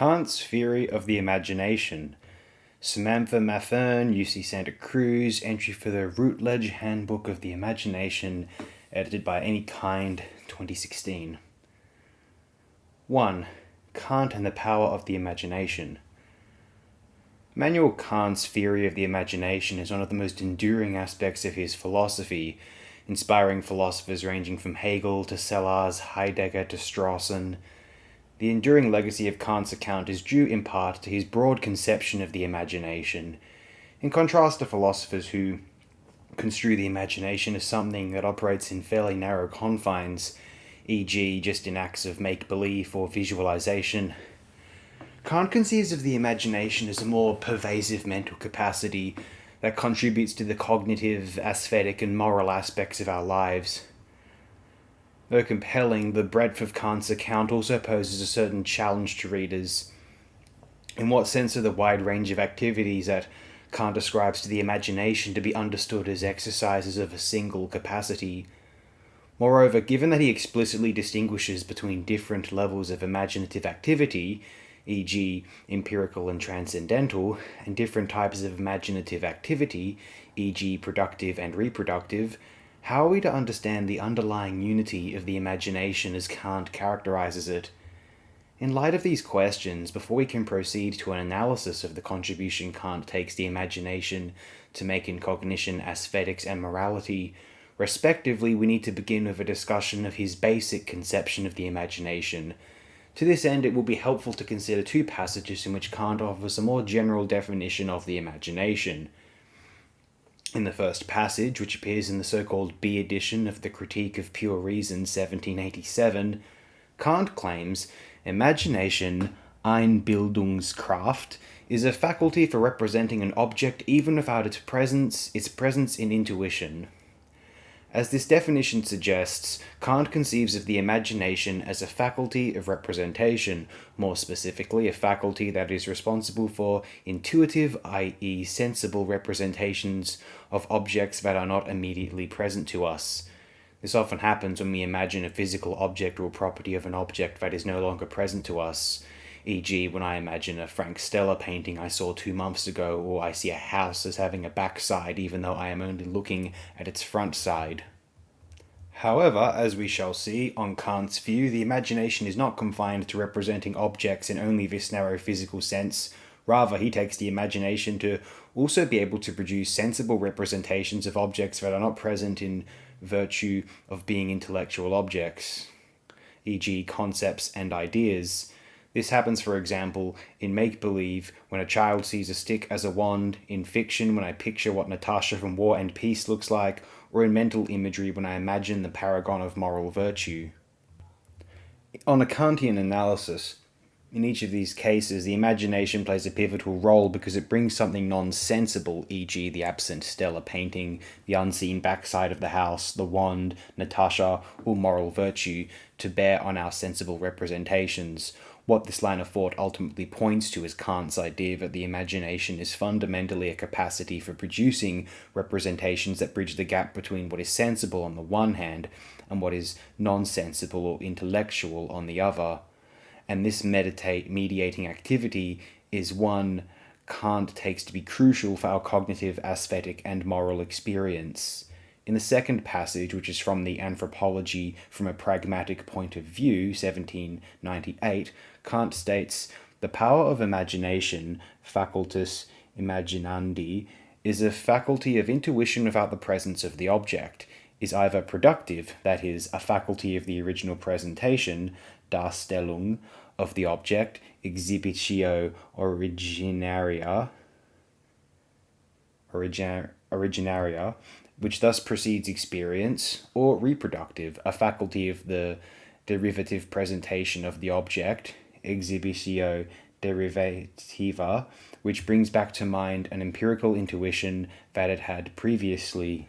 Kant's theory of the imagination. Samantha Matherne, UC Santa Cruz, entry for the Routledge Handbook of the Imagination, edited by Any Kind, 2016. 1. Kant and the power of the imagination. Immanuel Kant's theory of the imagination is one of the most enduring aspects of his philosophy, inspiring philosophers ranging from Hegel to Sellars, Heidegger to Strawson. The enduring legacy of Kant's account is due in part to his broad conception of the imagination, in contrast to philosophers who construe the imagination as something that operates in fairly narrow confines, e.g. just in acts of make-believe or visualization. Kant conceives of the imagination as a more pervasive mental capacity that contributes to the cognitive, aesthetic, and moral aspects of our lives. Though compelling, the breadth of Kant's account also poses a certain challenge to readers. In what sense are the wide range of activities that Kant ascribes to the imagination to be understood as exercises of a single capacity? Moreover, given that he explicitly distinguishes between different levels of imaginative activity, e.g. empirical and transcendental, and different types of imaginative activity, e.g. productive and reproductive, how are we to understand the underlying unity of the imagination as Kant characterizes it? In light of these questions, before we can proceed to an analysis of the contribution Kant takes the imagination to make in cognition, aesthetics, and morality, respectively, we need to begin with a discussion of his basic conception of the imagination. To this end, it will be helpful to consider two passages in which Kant offers a more general definition of the imagination. In the first passage, which appears in the so-called B edition of the Critique of Pure Reason, 1787, Kant claims, imagination, Einbildungskraft, is a faculty for representing an object even without its presence in intuition. As this definition suggests, Kant conceives of the imagination as a faculty of representation, more specifically a faculty that is responsible for intuitive, i.e. sensible representations of objects that are not immediately present to us. This often happens when we imagine a physical object or property of an object that is no longer present to us, e.g. when I imagine a Frank Stella painting I saw 2 months ago, or I see a house as having a backside even though I am only looking at its front side. However, as we shall see, on Kant's view, the imagination is not confined to representing objects in only this narrow physical sense. Rather, he takes the imagination to also be able to produce sensible representations of objects that are not present in virtue of being intellectual objects, e.g. concepts and ideas. This happens, for example, in make-believe, when a child sees a stick as a wand, in fiction, when I picture what Natasha from War and Peace looks like, or in mental imagery when I imagine the paragon of moral virtue. On a Kantian analysis, in each of these cases, the imagination plays a pivotal role because it brings something non-sensible, e.g. the absent Stella painting, the unseen backside of the house, the wand, Natasha, or moral virtue, to bear on our sensible representations. What this line of thought ultimately points to is Kant's idea that the imagination is fundamentally a capacity for producing representations that bridge the gap between what is sensible on the one hand and what is non-sensible or intellectual on the other. And this mediating activity is one Kant takes to be crucial for our cognitive, aesthetic, and moral experience. In the second passage, which is from the Anthropology from a Pragmatic Point of View, 1798, Kant states, the power of imagination, facultas imaginandi, is a faculty of intuition without the presence of the object, is either productive, that is, a faculty of the original presentation, Darstellung, of the object, exhibitio originaria, which thus precedes experience, or reproductive, a faculty of the derivative presentation of the object, exhibitio derivativa, which brings back to mind an empirical intuition that it had previously.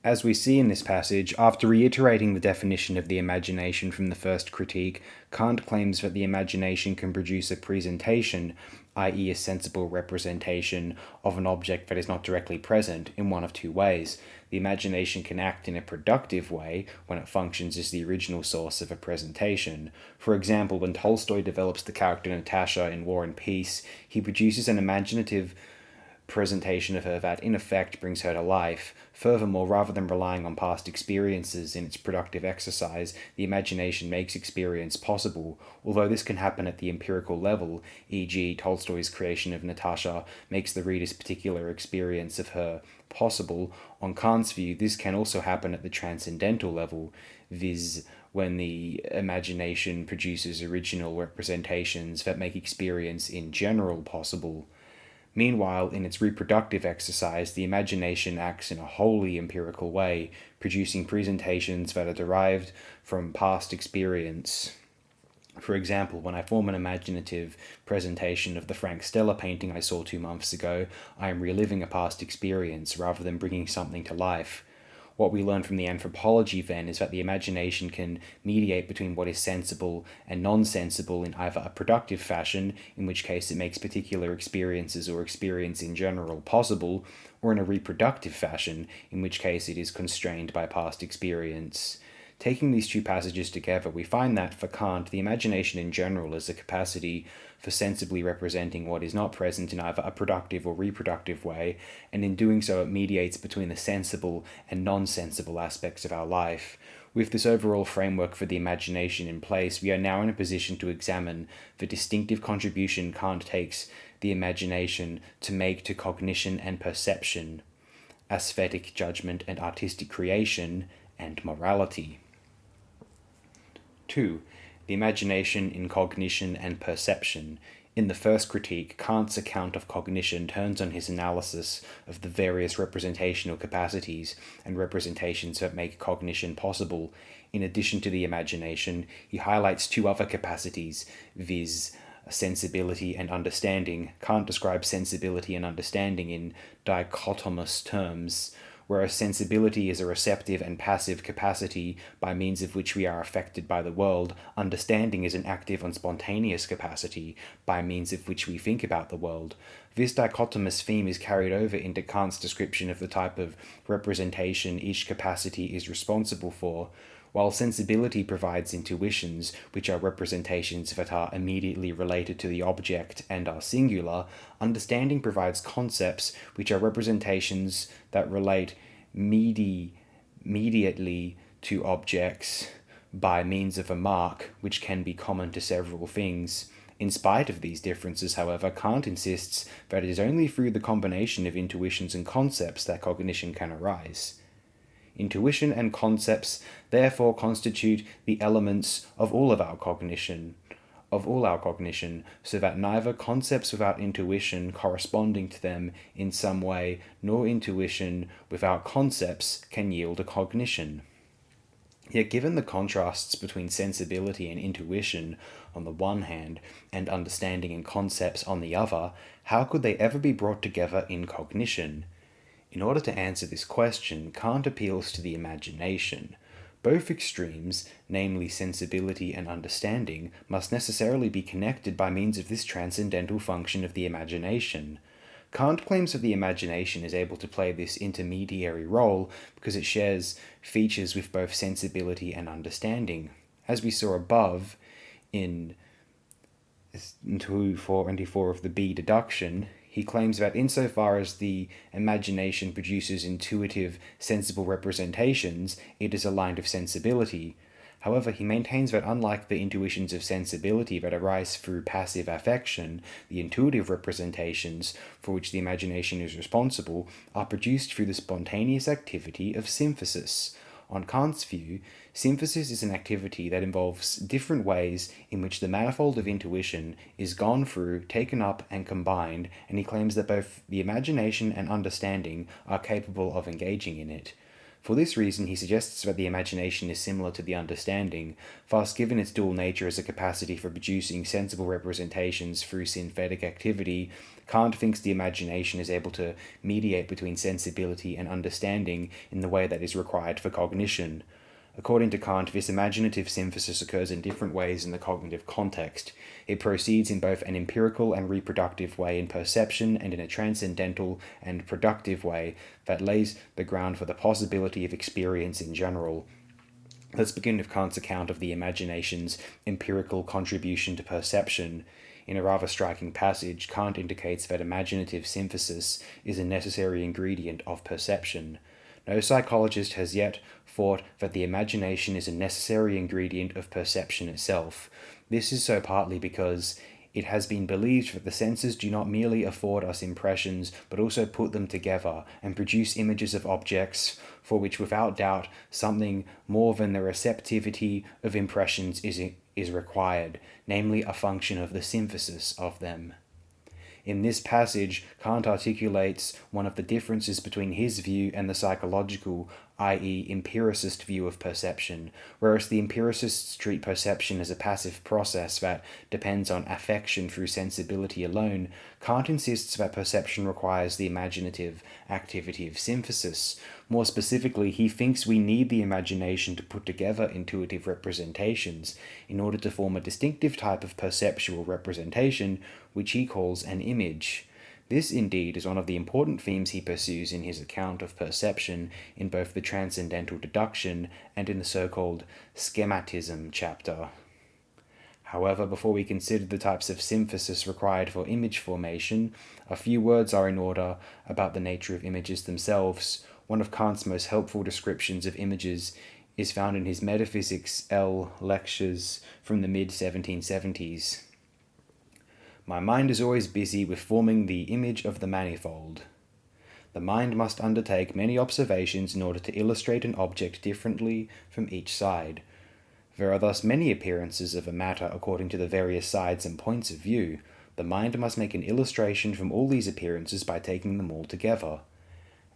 As we see in this passage, after reiterating the definition of the imagination from the first critique, Kant claims that the imagination can produce a presentation, i.e. a sensible representation of an object that is not directly present, in one of two ways. The imagination can act in a productive way when it functions as the original source of a presentation. For example, when Tolstoy develops the character Natasha in War and Peace, he produces an imaginative presentation of her that in effect brings her to life. Furthermore, rather than relying on past experiences in its productive exercise, the imagination makes experience possible. Although this can happen at the empirical level, e.g. Tolstoy's creation of Natasha makes the reader's particular experience of her possible, on Kant's view this can also happen at the transcendental level, viz. When the imagination produces original representations that make experience in general possible. Meanwhile, in its reproductive exercise, the imagination acts in a wholly empirical way, producing presentations that are derived from past experience. For example, when I form an imaginative presentation of the Frank Stella painting I saw 2 months ago, I am reliving a past experience rather than bringing something to life. What we learn from the anthropology, then, is that the imagination can mediate between what is sensible and non-sensible in either a productive fashion, in which case it makes particular experiences or experience in general possible, or in a reproductive fashion, in which case it is constrained by past experience. Taking these two passages together, we find that, for Kant, the imagination in general is a capacity for sensibly representing what is not present in either a productive or reproductive way, and in doing so it mediates between the sensible and non-sensible aspects of our life. With this overall framework for the imagination in place, we are now in a position to examine the distinctive contribution Kant takes the imagination to make to cognition and perception, aesthetic judgment and artistic creation, and morality. 2. The imagination in cognition and perception. In the first critique, Kant's account of cognition turns on his analysis of the various representational capacities and representations that make cognition possible. In addition to the imagination, he highlights two other capacities, viz. Sensibility and understanding. Kant describes sensibility and understanding in dichotomous terms. Whereas sensibility is a receptive and passive capacity by means of which we are affected by the world, understanding is an active and spontaneous capacity by means of which we think about the world. This dichotomous theme is carried over into Kant's description of the type of representation each capacity is responsible for. While sensibility provides intuitions, which are representations that are immediately related to the object and are singular, understanding provides concepts, which are representations that relate mediately to objects by means of a mark, which can be common to several things. In spite of these differences, however, Kant insists that it is only through the combination of intuitions and concepts that cognition can arise. Intuition and concepts therefore constitute the elements of all our cognition, so that neither concepts without intuition corresponding to them in some way, nor intuition without concepts can yield a cognition. Yet given the contrasts between sensibility and intuition on the one hand, and understanding and concepts on the other, how could they ever be brought together in cognition? In order to answer this question, Kant appeals to the imagination. Both extremes, namely sensibility and understanding, must necessarily be connected by means of this transcendental function of the imagination. Kant claims that the imagination is able to play this intermediary role because it shares features with both sensibility and understanding. As we saw above in 2.4 of the B deduction, he claims that insofar as the imagination produces intuitive, sensible representations, it is aligned with sensibility. However, he maintains that unlike the intuitions of sensibility that arise through passive affection, the intuitive representations, for which the imagination is responsible, are produced through the spontaneous activity of synthesis. On Kant's view, synthesis is an activity that involves different ways in which the manifold of intuition is gone through, taken up, and combined, and he claims that both the imagination and understanding are capable of engaging in it. For this reason, he suggests that the imagination is similar to the understanding. Thus, given its dual nature as a capacity for producing sensible representations through synthetic activity, Kant thinks the imagination is able to mediate between sensibility and understanding in the way that is required for cognition. According to Kant, this imaginative synthesis occurs in different ways in the cognitive context. It proceeds in both an empirical and reproductive way in perception and in a transcendental and productive way that lays the ground for the possibility of experience in general. Let's begin with Kant's account of the imagination's empirical contribution to perception. In a rather striking passage, Kant indicates that imaginative synthesis is a necessary ingredient of perception. No psychologist has yet thought that the imagination is a necessary ingredient of perception itself. This is so partly because it has been believed that the senses do not merely afford us impressions, but also put them together and produce images of objects for which, without doubt, something more than the receptivity of impressions is required, namely a function of the synthesis of them. In this passage, Kant articulates one of the differences between his view and the psychological, i.e., empiricist view of perception. Whereas the empiricists treat perception as a passive process that depends on affection through sensibility alone, Kant insists that perception requires the imaginative activity of synthesis. More specifically, he thinks we need the imagination to put together intuitive representations in order to form a distinctive type of perceptual representation, which he calls an image. This, indeed, is one of the important themes he pursues in his account of perception in both the Transcendental Deduction and in the so-called Schematism chapter. However, before we consider the types of synthesis required for image formation, a few words are in order about the nature of images themselves. One of Kant's most helpful descriptions of images is found in his Metaphysics L lectures from the mid-1770s. My mind is always busy with forming the image of the manifold. The mind must undertake many observations in order to illustrate an object differently from each side. There are thus many appearances of a matter according to the various sides and points of view. The mind must make an illustration from all these appearances by taking them all together.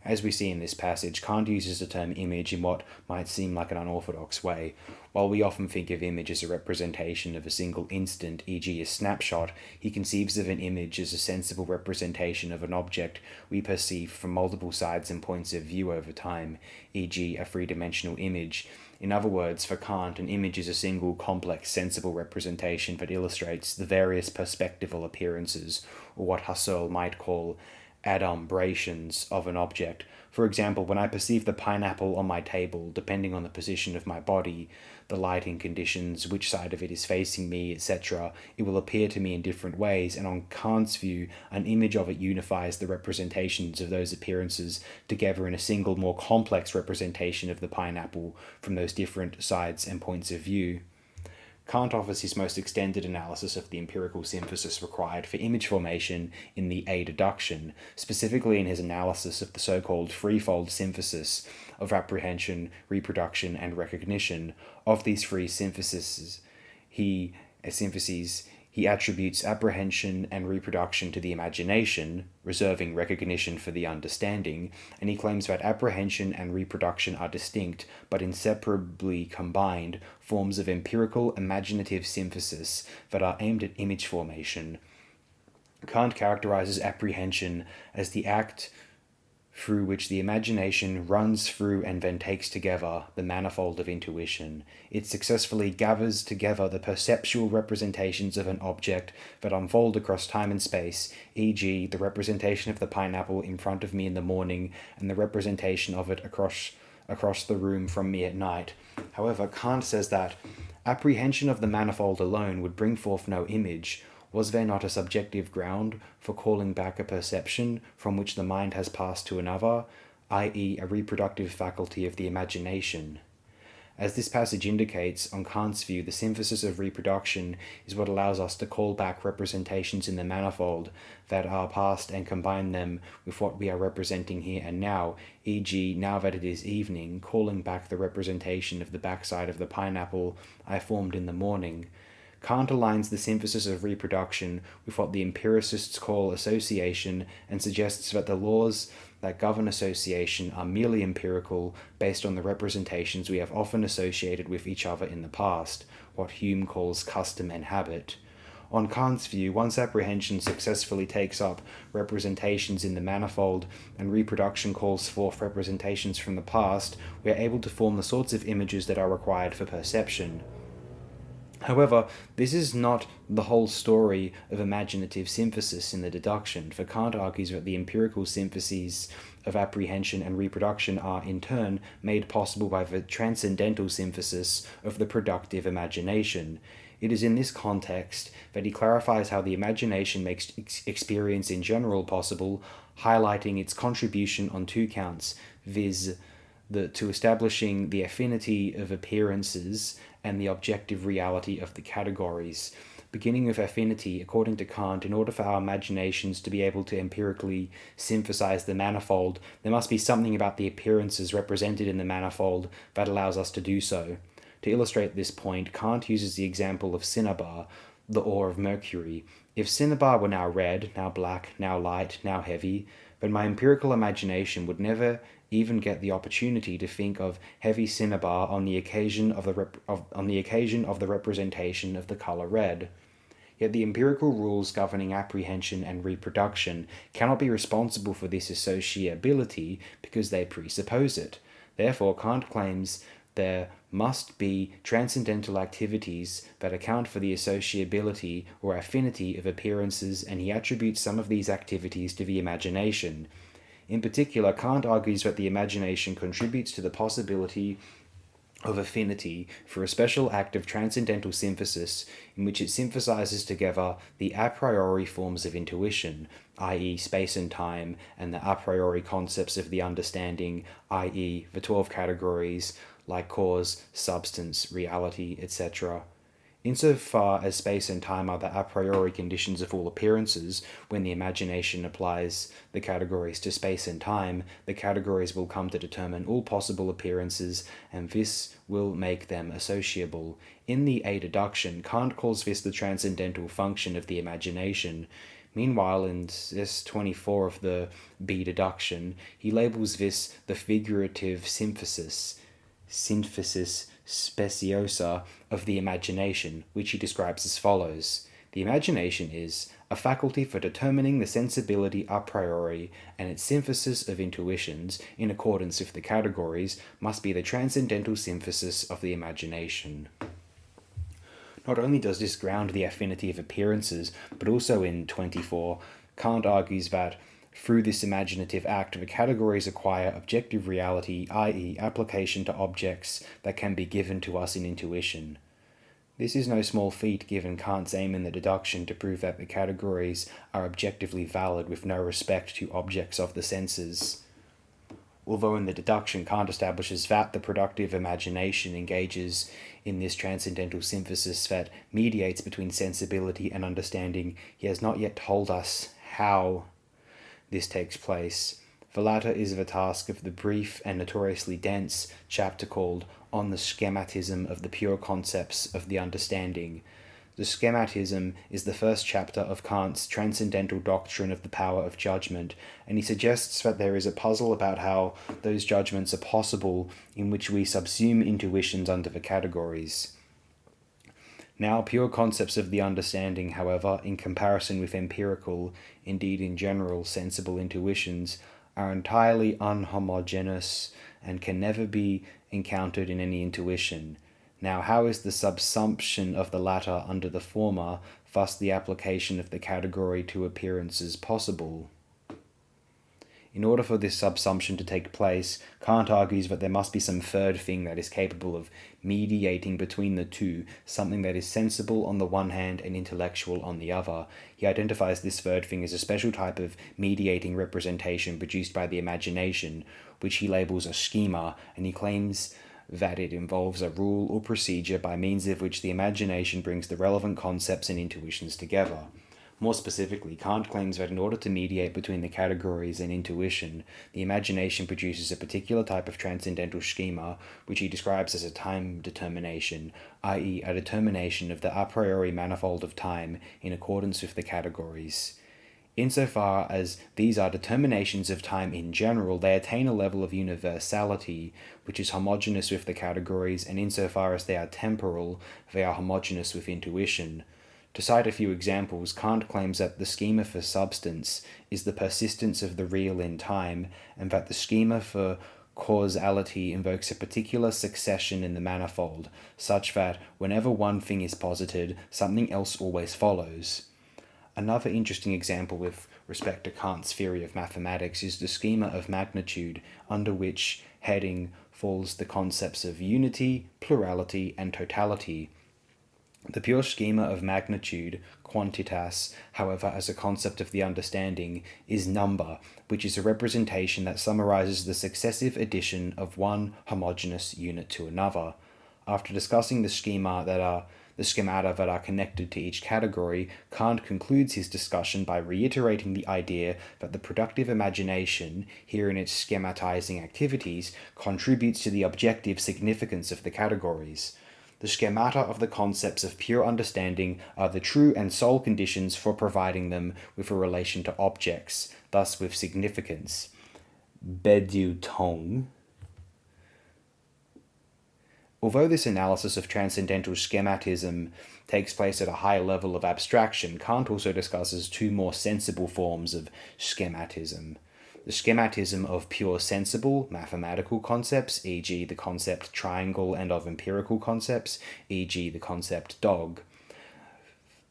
As we see in this passage, Kant uses the term image in what might seem like an unorthodox way. While we often think of image as a representation of a single instant, e.g. a snapshot, he conceives of an image as a sensible representation of an object we perceive from multiple sides and points of view over time, e.g. a three-dimensional image. In other words, for Kant, an image is a single, complex, sensible representation that illustrates the various perspectival appearances, or what Husserl might call adumbrations of an object. For example, when I perceive the pineapple on my table, depending on the position of my body, the lighting conditions, which side of it is facing me, etc., it will appear to me in different ways, and on Kant's view, an image of it unifies the representations of those appearances together in a single, more complex representation of the pineapple from those different sides and points of view. Kant offers his most extended analysis of the empirical synthesis required for image formation in the AODiobook, specifically in his analysis of the so-called threefold synthesis of apprehension, reproduction, and recognition. Of these three syntheses, he attributes apprehension and reproduction to the imagination, reserving recognition for the understanding, and he claims that apprehension and reproduction are distinct but inseparably combined forms of empirical imaginative synthesis that are aimed at image formation. Kant characterizes apprehension as the act through which the imagination runs through and then takes together the manifold of intuition. It successfully gathers together the perceptual representations of an object that unfold across time and space, e.g. the representation of the pineapple in front of me in the morning and the representation of it across the room from me at night. However, Kant says that apprehension of the manifold alone would bring forth no image. Was there not a subjective ground for calling back a perception from which the mind has passed to another, i.e. a reproductive faculty of the imagination? As this passage indicates, on Kant's view, the synthesis of reproduction is what allows us to call back representations in the manifold that are past and combine them with what we are representing here and now, e.g. now that it is evening, calling back the representation of the backside of the pineapple I formed in the morning. Kant aligns the synthesis of reproduction with what the empiricists call association and suggests that the laws that govern association are merely empirical, based on the representations we have often associated with each other in the past, what Hume calls custom and habit. On Kant's view, once apprehension successfully takes up representations in the manifold and reproduction calls forth representations from the past, we are able to form the sorts of images that are required for perception. However, this is not the whole story of imaginative synthesis in the deduction, for Kant argues that the empirical syntheses of apprehension and reproduction are, in turn, made possible by the transcendental synthesis of the productive imagination. It is in this context that he clarifies how the imagination makes experience in general possible, highlighting its contribution on two counts, viz., to establishing the affinity of appearances and the objective reality of the categories. Beginning with affinity, according to Kant, in order for our imaginations to be able to empirically synthesize the manifold, there must be something about the appearances represented in the manifold that allows us to do so. To illustrate this point, Kant uses the example of cinnabar, the ore of mercury. If cinnabar were now red, now black, now light, now heavy, then my empirical imagination would never even get the opportunity to think of heavy cinnabar on the occasion of the representation of the color red. Yet the empirical rules governing apprehension and reproduction cannot be responsible for this associability because they presuppose it. Therefore, Kant claims there must be transcendental activities that account for the associability or affinity of appearances, and he attributes some of these activities to the imagination. In particular, Kant argues that the imagination contributes to the possibility of affinity for a special act of transcendental synthesis in which it synthesizes together the a priori forms of intuition, i.e. space and time, and the a priori concepts of the understanding, i.e. the 12 categories like cause, substance, reality, etc. Insofar as space and time are the a priori conditions of all appearances, when the imagination applies the categories to space and time, the categories will come to determine all possible appearances, and this will make them associable. In the A deduction, Kant calls this the transcendental function of the imagination. Meanwhile, in S24 of the B deduction, he labels this the figurative synthesis speciosa of the imagination, which he describes as follows. The imagination is a faculty for determining the sensibility a priori, and its synthesis of intuitions, in accordance with the categories, must be the transcendental synthesis of the imagination. Not only does this ground the affinity of appearances, but also in 24, Kant argues that through this imaginative act, the categories acquire objective reality, i.e. application to objects that can be given to us in intuition. This is no small feat given Kant's aim in the deduction to prove that the categories are objectively valid with no respect to objects of the senses. Although in the deduction Kant establishes that the productive imagination engages in this transcendental synthesis that mediates between sensibility and understanding, he has not yet told us how this takes place. The latter is the task of the brief and notoriously dense chapter called On the Schematism of the Pure Concepts of the Understanding. The schematism is the first chapter of Kant's transcendental doctrine of the power of judgment, and he suggests that there is a puzzle about how those judgments are possible in which we subsume intuitions under the categories. Now, pure concepts of the understanding, however, in comparison with empirical, indeed in general, sensible intuitions, are entirely unhomogeneous and can never be encountered in any intuition. Now, how is the subsumption of the latter under the former, thus the application of the category to appearances, possible? In order for this subsumption to take place, Kant argues that there must be some third thing that is capable of mediating between the two, something that is sensible on the one hand and intellectual on the other. He identifies this third thing as a special type of mediating representation produced by the imagination, which he labels a schema, and he claims that it involves a rule or procedure by means of which the imagination brings the relevant concepts and intuitions together. More specifically, Kant claims that in order to mediate between the categories and intuition, the imagination produces a particular type of transcendental schema, which he describes as a time determination, i.e. a determination of the a priori manifold of time in accordance with the categories. Insofar as these are determinations of time in general, they attain a level of universality which is homogeneous with the categories, and insofar as they are temporal, they are homogeneous with intuition. To cite a few examples, Kant claims that the schema for substance is the persistence of the real in time, and that the schema for causality invokes a particular succession in the manifold, such that whenever one thing is posited, something else always follows. Another interesting example with respect to Kant's theory of mathematics is the schema of magnitude, under which heading falls the concepts of unity, plurality, and totality. The pure schema of magnitude, quantitas, however, as a concept of the understanding, is number, which is a representation that summarizes the successive addition of one homogeneous unit to another. After discussing the schemata that are connected to each category, Kant concludes his discussion by reiterating the idea that the productive imagination, here in its schematizing activities, contributes to the objective significance of the categories. The schemata of the concepts of pure understanding are the true and sole conditions for providing them with a relation to objects, thus with significance. Bedeutung. Although this analysis of transcendental schematism takes place at a high level of abstraction, Kant also discusses two more sensible forms of schematism. The schematism of pure sensible, mathematical concepts, e.g. the concept triangle, and of empirical concepts, e.g. the concept dog.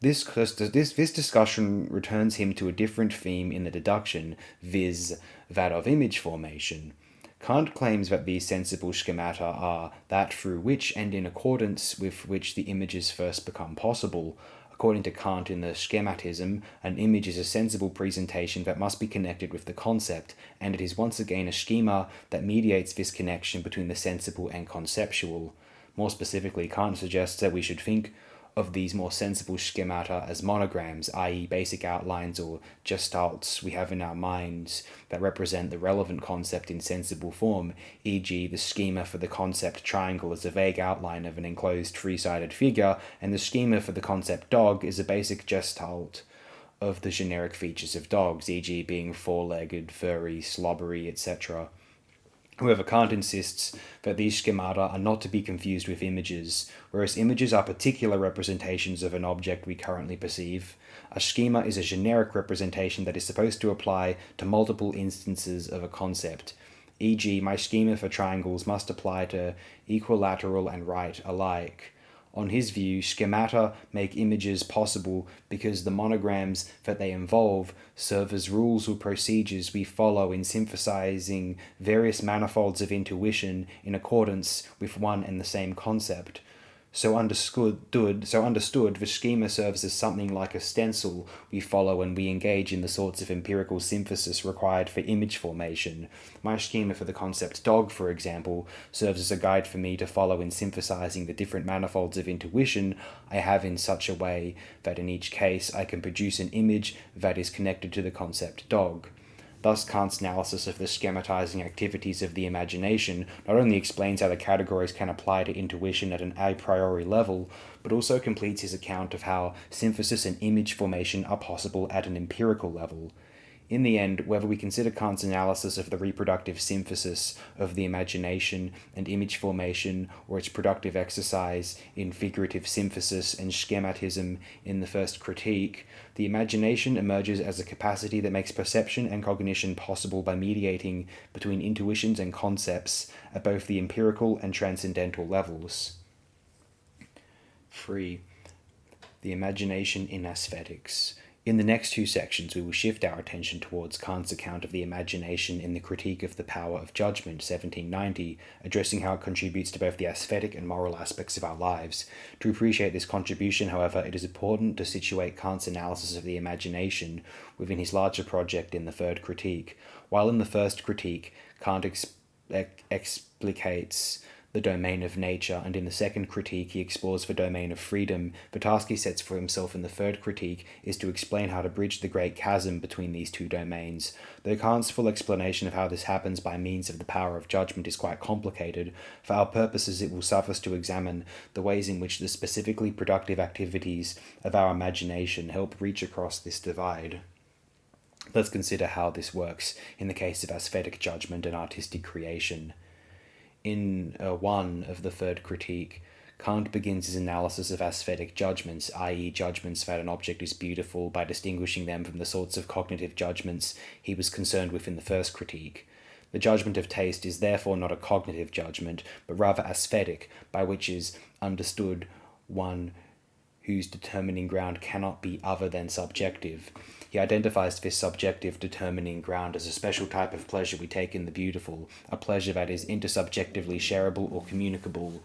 This discussion returns him to a different theme in the deduction, viz. That of image formation. Kant claims that these sensible schemata are that through which and in accordance with which the images first become possible. According to Kant, in the schematism, an image is a sensible presentation that must be connected with the concept, and it is once again a schema that mediates this connection between the sensible and conceptual. More specifically, Kant suggests that we should think of these more sensible schemata as monograms, i.e. basic outlines or gestalts we have in our minds that represent the relevant concept in sensible form, e.g. the schema for the concept triangle is a vague outline of an enclosed three-sided figure, and the schema for the concept dog is a basic gestalt of the generic features of dogs, e.g. being four-legged, furry, slobbery, etc. However, Kant insists that these schemata are not to be confused with images. Whereas images are particular representations of an object we currently perceive, a schema is a generic representation that is supposed to apply to multiple instances of a concept. E.g., my schema for triangles must apply to equilateral and right alike. On his view, schemata make images possible because the monograms that they involve serve as rules or procedures we follow in synthesizing various manifolds of intuition in accordance with one and the same concept. So understood, the schema serves as something like a stencil we follow when we engage in the sorts of empirical synthesis required for image formation. My schema for the concept dog, for example, serves as a guide for me to follow in synthesizing the different manifolds of intuition I have in such a way that in each case I can produce an image that is connected to the concept dog. Thus, Kant's analysis of the schematizing activities of the imagination not only explains how the categories can apply to intuition at an a priori level, but also completes his account of how synthesis and image formation are possible at an empirical level. In the end, whether we consider Kant's analysis of the reproductive synthesis of the imagination and image formation, or its productive exercise in figurative synthesis and schematism in the first critique, the imagination emerges as a capacity that makes perception and cognition possible by mediating between intuitions and concepts at both the empirical and transcendental levels. 3. The imagination in aesthetics. In the next two sections, we will shift our attention towards Kant's account of the imagination in the Critique of the Power of Judgment, 1790, addressing how it contributes to both the aesthetic and moral aspects of our lives. To appreciate this contribution, however, it is important to situate Kant's analysis of the imagination within his larger project in the third critique. While in the first critique, Kant explicates the domain of nature, and in the second critique he explores the domain of freedom, the task he sets for himself in the third critique is to explain how to bridge the great chasm between these two domains. Though Kant's full explanation of how this happens by means of the power of judgment is quite complicated, for our purposes it will suffice to examine the ways in which the specifically productive activities of our imagination help reach across this divide. Let's consider how this works in the case of aesthetic judgment and artistic creation. In 1 of the third critique, Kant begins his analysis of aesthetic judgments, i.e. judgments that an object is beautiful, by distinguishing them from the sorts of cognitive judgments he was concerned with in the first critique. The judgment of taste is therefore not a cognitive judgment, but rather aesthetic, by which is understood one whose determining ground cannot be other than subjective. He identifies this subjective determining ground as a special type of pleasure we take in the beautiful, a pleasure that is intersubjectively shareable or communicable,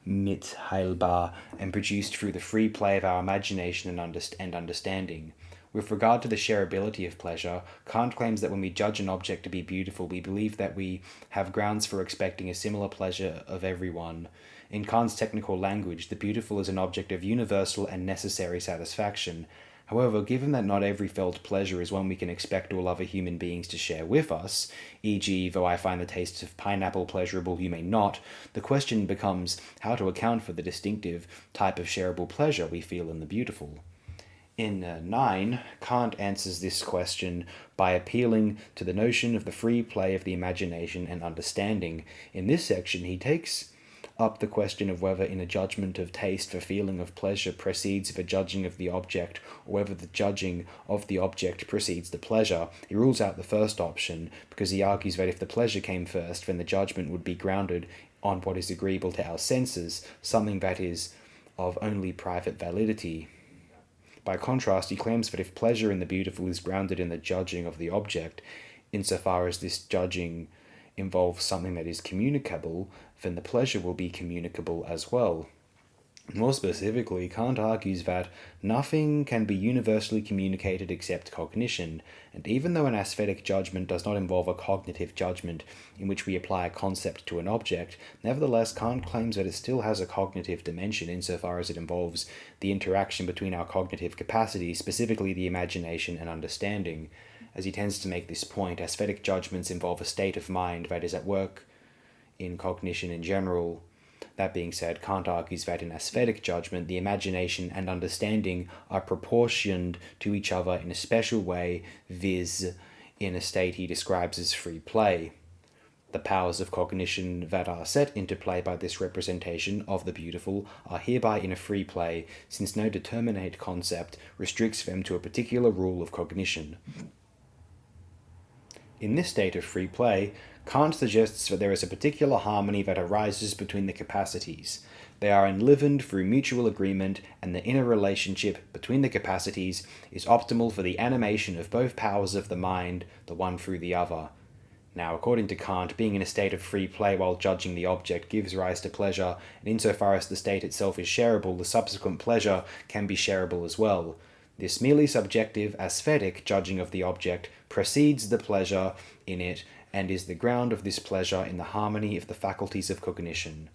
mitteilbar, and produced through the free play of our imagination and understanding. With regard to the shareability of pleasure, Kant claims that when we judge an object to be beautiful, we believe that we have grounds for expecting a similar pleasure of everyone. In Kant's technical language, the beautiful is an object of universal and necessary satisfaction. However, given that not every felt pleasure is one we can expect all other human beings to share with us, e.g., though I find the taste of pineapple pleasurable, you may not, the question becomes how to account for the distinctive type of shareable pleasure we feel in the beautiful. In 9, Kant answers this question by appealing to the notion of the free play of the imagination and understanding. In this section, he takes up the question of whether in a judgment of taste the feeling of pleasure precedes the judging of the object, or whether the judging of the object precedes the pleasure. He rules out the first option, because he argues that if the pleasure came first, then the judgment would be grounded on what is agreeable to our senses, something that is of only private validity. By contrast, he claims that if pleasure in the beautiful is grounded in the judging of the object, insofar as this judging involves something that is communicable, then the pleasure will be communicable as well. More specifically, Kant argues that nothing can be universally communicated except cognition, and even though an aesthetic judgment does not involve a cognitive judgment in which we apply a concept to an object, nevertheless Kant claims that it still has a cognitive dimension insofar as it involves the interaction between our cognitive capacities, specifically the imagination and understanding. As he tends to make this point, aesthetic judgments involve a state of mind that is at work in cognition in general. That being said, Kant argues that in aesthetic judgment, the imagination and understanding are proportioned to each other in a special way, viz., in a state he describes as free play. The powers of cognition that are set into play by this representation of the beautiful are hereby in a free play, since no determinate concept restricts them to a particular rule of cognition. In this state of free play, Kant suggests that there is a particular harmony that arises between the capacities. They are enlivened through mutual agreement, and the inner relationship between the capacities is optimal for the animation of both powers of the mind, the one through the other. Now, according to Kant, being in a state of free play while judging the object gives rise to pleasure, and insofar as the state itself is shareable, the subsequent pleasure can be shareable as well. This merely subjective, aesthetic judging of the object precedes the pleasure in it, and is the ground of this pleasure in the harmony of the faculties of cognition.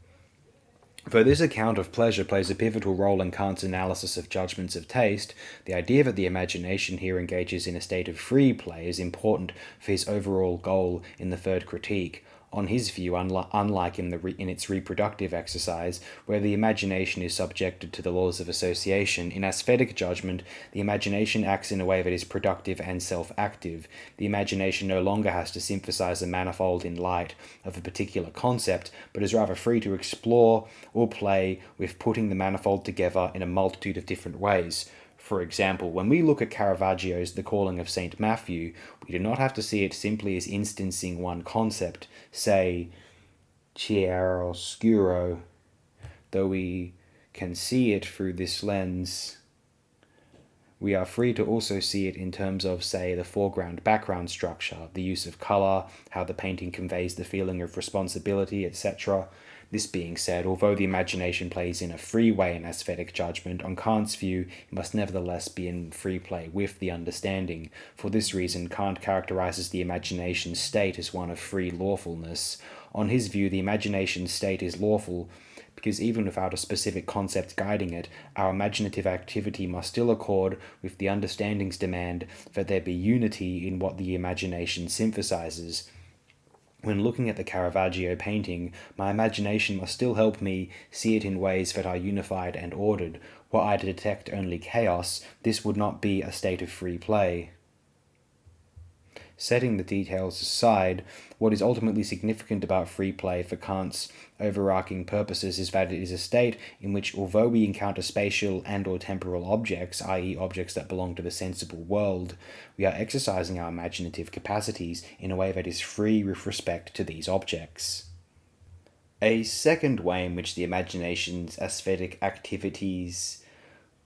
Though this account of pleasure plays a pivotal role in Kant's analysis of judgments of taste, the idea that the imagination here engages in a state of free play is important for his overall goal in the third critique. On his view, unlike in its reproductive exercise, where the imagination is subjected to the laws of association, in aesthetic judgment, the imagination acts in a way that is productive and self-active. The imagination no longer has to synthesize a manifold in light of a particular concept, but is rather free to explore or play with putting the manifold together in a multitude of different ways. For example, when we look at Caravaggio's The Calling of St. Matthew, we do not have to see it simply as instancing one concept, say, chiaroscuro, though we can see it through this lens. We are free to also see it in terms of, say, the foreground-background structure, the use of color, how the painting conveys the feeling of responsibility, etc. This being said, although the imagination plays in a free way in aesthetic judgment, on Kant's view, it must nevertheless be in free play with the understanding. For this reason, Kant characterizes the imagination state as one of free lawfulness. On his view, the imagination state is lawful because even without a specific concept guiding it, our imaginative activity must still accord with the understanding's demand that there be unity in what the imagination synthesizes. When looking at the Caravaggio painting, my imagination must still help me see it in ways that are unified and ordered. Were I to detect only chaos, this would not be a state of free play. Setting the details aside, what is ultimately significant about free play for Kant's overarching purposes is that it is a state in which, although we encounter spatial and/or temporal objects, i.e., objects that belong to the sensible world, we are exercising our imaginative capacities in a way that is free with respect to these objects. A second way in which the imagination's aesthetic activities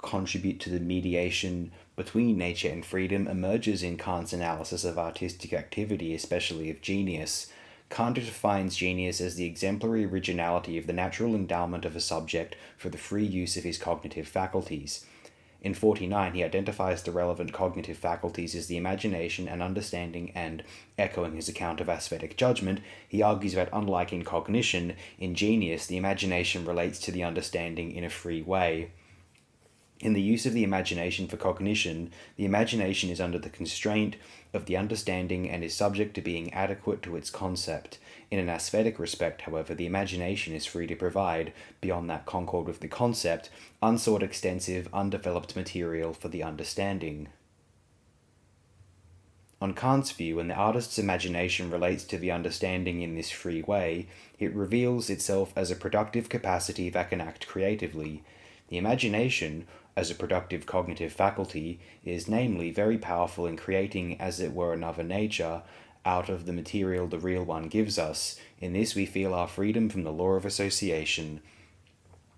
contribute to the mediation between nature and freedom emerges in Kant's analysis of artistic activity, especially of genius. Kant defines genius as the exemplary originality of the natural endowment of a subject for the free use of his cognitive faculties. In 49, he identifies the relevant cognitive faculties as the imagination and understanding, and, echoing his account of aesthetic judgment, he argues that unlike in cognition, in genius the imagination relates to the understanding in a free way. In the use of the imagination for cognition, the imagination is under the constraint of the understanding and is subject to being adequate to its concept. In an aesthetic respect, however, the imagination is free to provide, beyond that concord with the concept, unsought, extensive, undeveloped material for the understanding. On Kant's view, when the artist's imagination relates to the understanding in this free way, it reveals itself as a productive capacity that can act creatively. The imagination, as a productive cognitive faculty, is namely very powerful in creating as it were another nature out of the material the real one gives us. In this we feel our freedom from the law of association.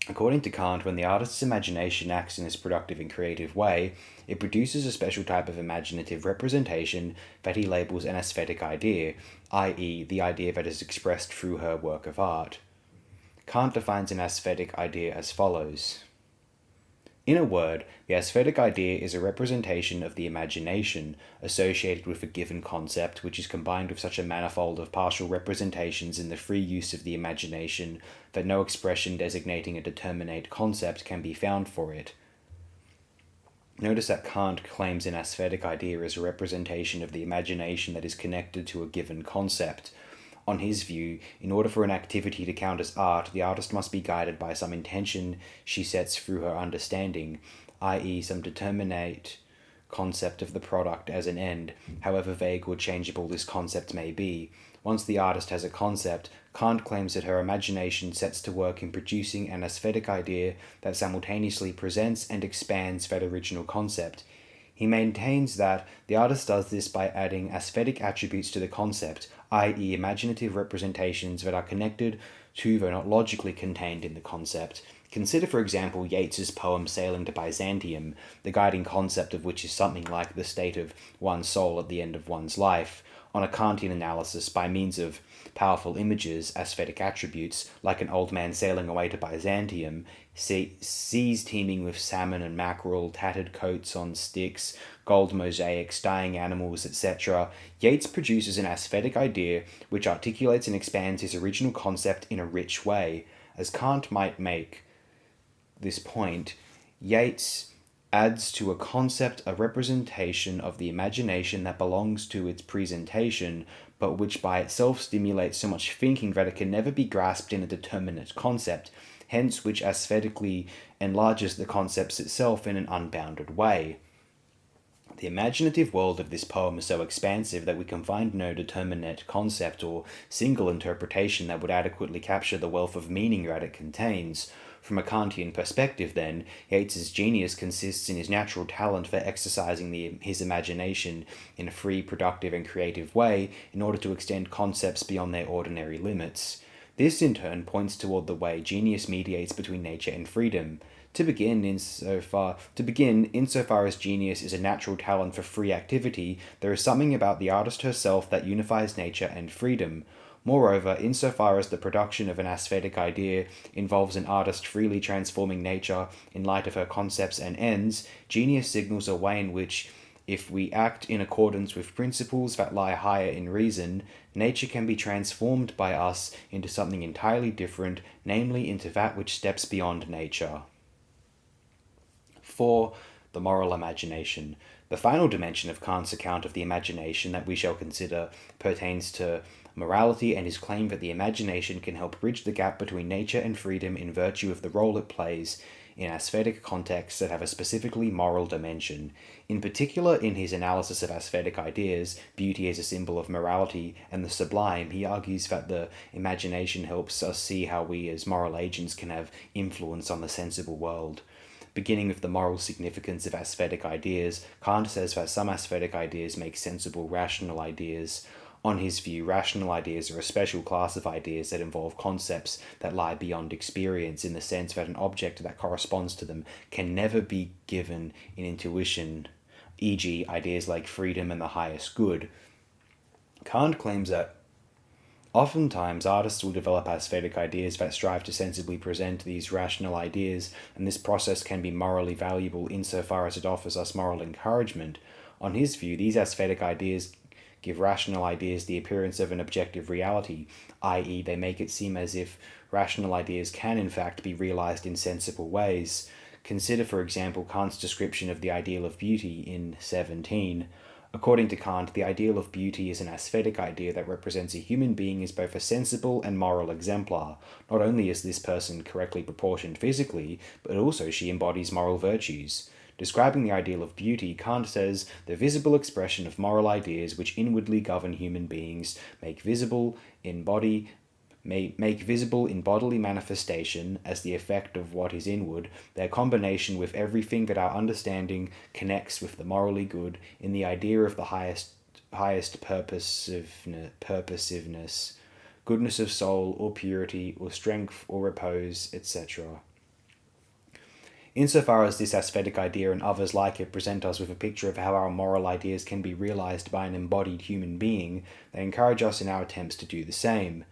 According to Kant, when the artist's imagination acts in this productive and creative way, it produces a special type of imaginative representation that he labels an aesthetic idea, i.e., the idea that is expressed through her work of art. Kant defines an aesthetic idea as follows. In a word, the aesthetic idea is a representation of the imagination associated with a given concept, which is combined with such a manifold of partial representations in the free use of the imagination that no expression designating a determinate concept can be found for it. Notice that Kant claims an aesthetic idea as a representation of the imagination that is connected to a given concept. On his view, in order for an activity to count as art, the artist must be guided by some intention she sets through her understanding, i.e., some determinate concept of the product as an end, however vague or changeable this concept may be. Once the artist has a concept, Kant claims that her imagination sets to work in producing an aesthetic idea that simultaneously presents and expands that original concept. He maintains that the artist does this by adding aesthetic attributes to the concept, i.e., imaginative representations that are connected to though not logically contained in the concept. Consider, for example, Yeats's poem Sailing to Byzantium, the guiding concept of which is something like the state of one's soul at the end of one's life. On a Kantian analysis, by means of powerful images, aesthetic attributes, like an old man sailing away to Byzantium, seas teeming with salmon and mackerel, tattered coats on sticks, gold mosaics, dying animals, etc., Yeats produces an aesthetic idea which articulates and expands his original concept in a rich way. As Kant might make this point, Yeats adds to a concept a representation of the imagination that belongs to its presentation, but which by itself stimulates so much thinking that it can never be grasped in a determinate concept, hence which aesthetically enlarges the concepts itself in an unbounded way. The imaginative world of this poem is so expansive that we can find no determinate concept or single interpretation that would adequately capture the wealth of meaning that it contains. From a Kantian perspective, then, Yeats's genius consists in his natural talent for exercising his imagination in a free, productive, and creative way in order to extend concepts beyond their ordinary limits. This, in turn, points toward the way genius mediates between nature and freedom. To begin, insofar as genius is a natural talent for free activity, there is something about the artist herself that unifies nature and freedom. Moreover, insofar as the production of an aesthetic idea involves an artist freely transforming nature in light of her concepts and ends, genius signals a way in which, if we act in accordance with principles that lie higher in reason, nature can be transformed by us into something entirely different, namely into that which steps beyond nature. 4. The moral imagination. The final dimension of Kant's account of the imagination that we shall consider pertains to morality and his claim that the imagination can help bridge the gap between nature and freedom in virtue of the role it plays in aesthetic contexts that have a specifically moral dimension. In particular, in his analysis of aesthetic ideas, beauty as a symbol of morality, and the sublime, he argues that the imagination helps us see how we as moral agents can have influence on the sensible world. Beginning with the moral significance of aesthetic ideas, Kant says that some aesthetic ideas make sensible rational ideas. On his view, rational ideas are a special class of ideas that involve concepts that lie beyond experience, in the sense that an object that corresponds to them can never be given in intuition, e.g., ideas like freedom and the highest good. Kant claims that oftentimes artists will develop aesthetic ideas that strive to sensibly present these rational ideas, and this process can be morally valuable insofar as it offers us moral encouragement. On his view, these aesthetic ideas give rational ideas the appearance of an objective reality, i.e., they make it seem as if rational ideas can in fact be realized in sensible ways. Consider, for example, Kant's description of the ideal of beauty in 17. According to Kant, the ideal of beauty is an aesthetic idea that represents a human being as both a sensible and moral exemplar. Not only is this person correctly proportioned physically, but also she embodies moral virtues. Describing the ideal of beauty, Kant says, the visible expression of moral ideas which inwardly govern human beings make visible in bodily manifestation, as the effect of what is inward, their combination with everything that our understanding connects with the morally good, in the idea of the highest purposiveness, goodness of soul, or purity, or strength, or repose, etc. Insofar as this aesthetic idea and others like it present us with a picture of how our moral ideas can be realized by an embodied human being, they encourage us in our attempts to do the same.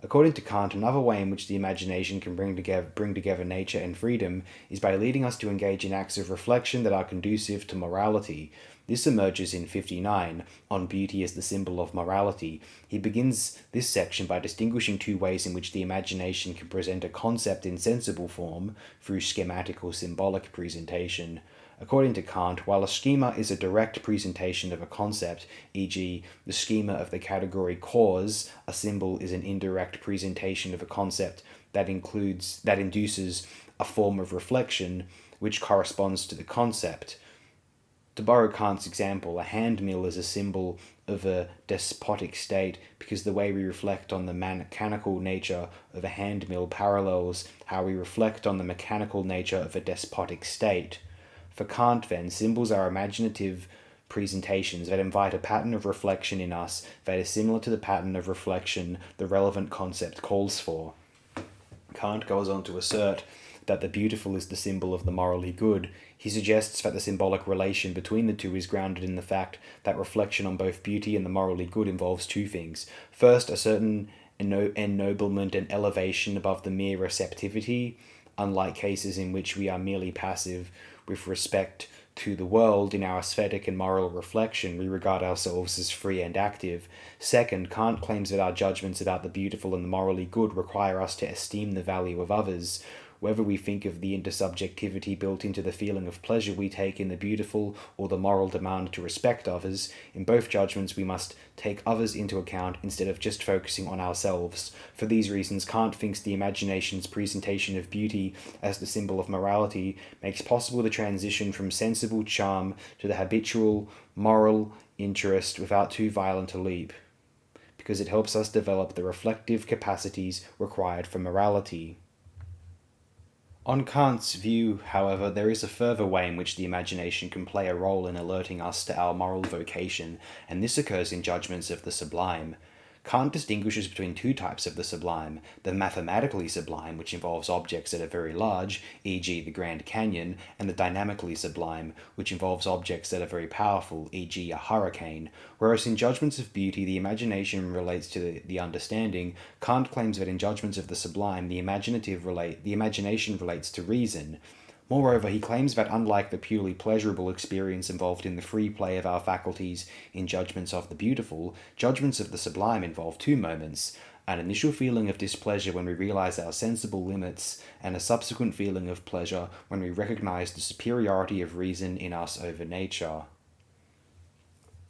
According to Kant, another way in which the imagination can bring together nature and freedom is by leading us to engage in acts of reflection that are conducive to morality. This emerges in 59, on beauty as the symbol of morality. He begins this section by distinguishing two ways in which the imagination can present a concept in sensible form, through schematic or symbolic presentation. According to Kant, while a schema is a direct presentation of a concept, e.g., the schema of the category cause, a symbol is an indirect presentation of a concept that induces a form of reflection which corresponds to the concept. To borrow Kant's example, a hand mill is a symbol of a despotic state because the way we reflect on the mechanical nature of a hand mill parallels how we reflect on the mechanical nature of a despotic state. For Kant, then, symbols are imaginative presentations that invite a pattern of reflection in us that is similar to the pattern of reflection the relevant concept calls for. Kant goes on to assert that the beautiful is the symbol of the morally good. He suggests that the symbolic relation between the two is grounded in the fact that reflection on both beauty and the morally good involves two things. First, a certain ennoblement and elevation above the mere receptivity, unlike cases in which we are merely passive with respect to the world. In our aesthetic and moral reflection, we regard ourselves as free and active. Second, Kant claims that our judgments about the beautiful and the morally good require us to esteem the value of others. Whether we think of the intersubjectivity built into the feeling of pleasure we take in the beautiful or the moral demand to respect others, in both judgments we must take others into account instead of just focusing on ourselves. For these reasons, Kant thinks the imagination's presentation of beauty as the symbol of morality makes possible the transition from sensible charm to the habitual moral interest without too violent a leap, because it helps us develop the reflective capacities required for morality. On Kant's view, however, there is a further way in which the imagination can play a role in alerting us to our moral vocation, and this occurs in judgments of the sublime. Kant distinguishes between two types of the sublime: the mathematically sublime, which involves objects that are very large, e.g. the Grand Canyon, and the dynamically sublime, which involves objects that are very powerful, e.g. a hurricane. Whereas in judgments of beauty, the imagination relates to the understanding, Kant claims that in judgments of the sublime, the imagination relates to reason. Moreover, he claims that unlike the purely pleasurable experience involved in the free play of our faculties in judgments of the beautiful, judgments of the sublime involve two moments: an initial feeling of displeasure when we realize our sensible limits, and a subsequent feeling of pleasure when we recognize the superiority of reason in us over nature.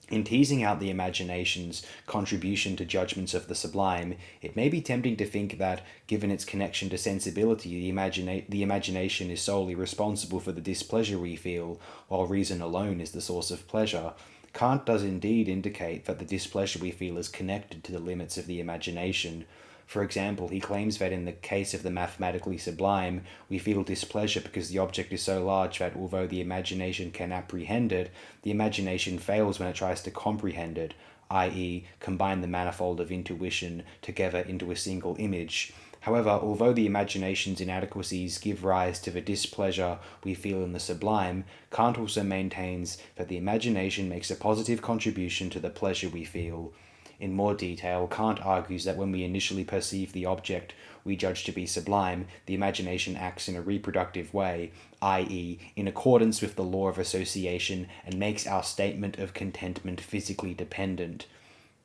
In teasing out the imagination's contribution to judgments of the sublime, it may be tempting to think that, given its connection to sensibility, the imagination is solely responsible for the displeasure we feel, while reason alone is the source of pleasure. Kant does indeed indicate that the displeasure we feel is connected to the limits of the imagination. For example, he claims that in the case of the mathematically sublime, we feel displeasure because the object is so large that although the imagination can apprehend it, the imagination fails when it tries to comprehend it, i.e., combine the manifold of intuition together into a single image. However, although the imagination's inadequacies give rise to the displeasure we feel in the sublime, Kant also maintains that the imagination makes a positive contribution to the pleasure we feel. In more detail, Kant argues that when we initially perceive the object we judge to be sublime, the imagination acts in a reproductive way, i.e., in accordance with the law of association, and makes our statement of contentment physically dependent.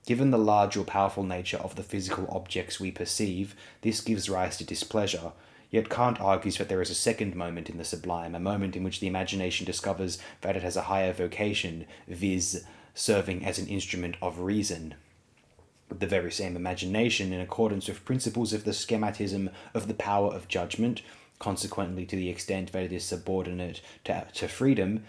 Given the large or powerful nature of the physical objects we perceive, this gives rise to displeasure. Yet Kant argues that there is a second moment in the sublime, a moment in which the imagination discovers that it has a higher vocation, viz., serving as an instrument of reason. The very same imagination, in accordance with principles of the schematism of the power of judgment, consequently to the extent that it is subordinate to freedom,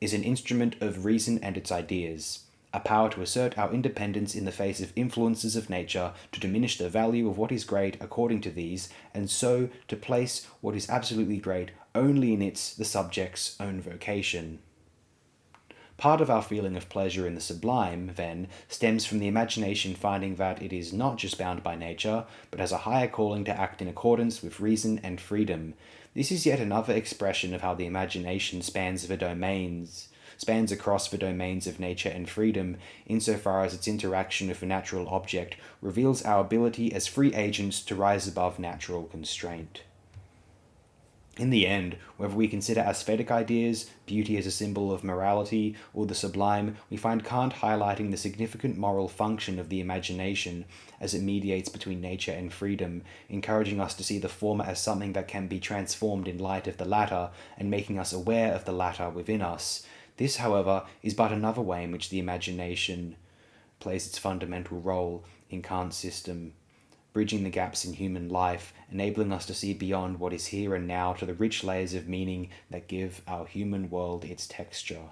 is an instrument of reason and its ideas, a power to assert our independence in the face of influences of nature, to diminish the value of what is great according to these, and so to place what is absolutely great only in the subject's, own vocation. Part of our feeling of pleasure in the sublime, then, stems from the imagination finding that it is not just bound by nature, but has a higher calling to act in accordance with reason and freedom. This is yet another expression of how the imagination spans across the domains of nature and freedom, insofar as its interaction with a natural object reveals our ability as free agents to rise above natural constraint. In the end, whether we consider aesthetic ideas, beauty as a symbol of morality, or the sublime, we find Kant highlighting the significant moral function of the imagination as it mediates between nature and freedom, encouraging us to see the former as something that can be transformed in light of the latter, and making us aware of the latter within us. This, however, is but another way in which the imagination plays its fundamental role in Kant's system, bridging the gaps in human life, enabling us to see beyond what is here and now to the rich layers of meaning that give our human world its texture.